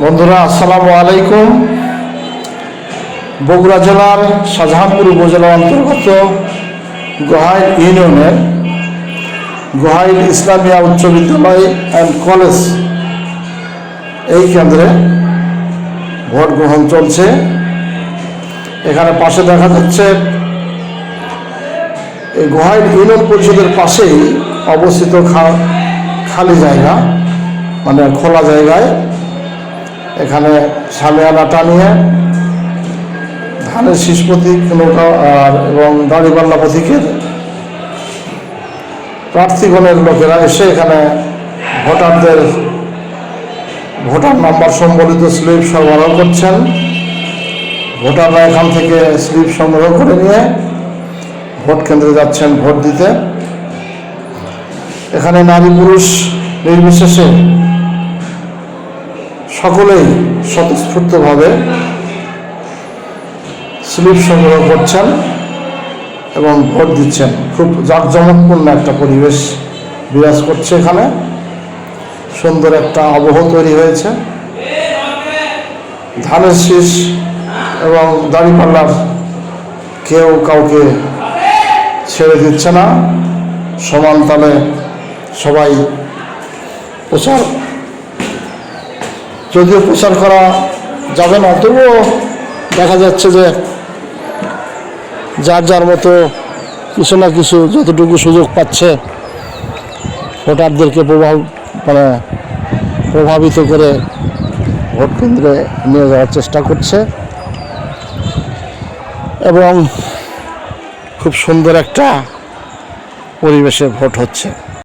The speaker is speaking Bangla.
বন্ধুরা আসসালামু আলাইকুম। বগুড়া জেলার শাহজাহানপুর উপজেলার অন্তর্গত গোহাইল ইউনিয়নের গোহাইল ইসলামিয়া উচ্চ বিদ্যালয় অ্যান্ড কলেজ এই কেন্দ্রে ভোট গ্রহণ চলছে। এখানে পাশে দেখা যাচ্ছে এই গোহাইল ইউনিয়ন পরিষদের পাশেই অবস্থিত খালি জায়গা, মানে খোলা জায়গায় এখানে সামিয়ানা টানিয়ে ধানের শীষ প্রতীক এবং দাঁড়িপাল্লা প্রতীকের প্রার্থীগণের লোকেরা এসে এখানে ভোটারদের ভোটার নাম্বার সম্বলিত স্লিপ সরবরাহ করছেন। ভোটাররা এখান থেকে স্লিপ সংগ্রহ করে নিয়ে ভোট কেন্দ্রে যাচ্ছেন ভোট দিতে। এখানে নারী পুরুষ নির্বিশেষে সকলেই স্বতঃস্ফূর্তভাবে স্লিপ সংগ্রহ করছেন এবং ভোট দিচ্ছেন। খুব জাঁকজমকপূর্ণ একটা পরিবেশ বিরাজ করছে। এখানে সুন্দর একটা আবহ তৈরি হয়েছে। ধানের শীষ এবং দাঁড়িপাল্লার কেউ কাউকে ছেড়ে দিচ্ছে না, সমান তালে সবাই প্রচার, যদিও প্রচার করা যাবে না, তবুও দেখা যাচ্ছে যে যার যার মতো কিছু না কিছু যতটুকু সুযোগ পাচ্ছে ভোটারদেরকে প্রভাবিত করে ভোট কেন্দ্রে নিয়ে যাওয়ার চেষ্টা করছে এবং খুব সুন্দর একটা পরিবেশে ভোট হচ্ছে।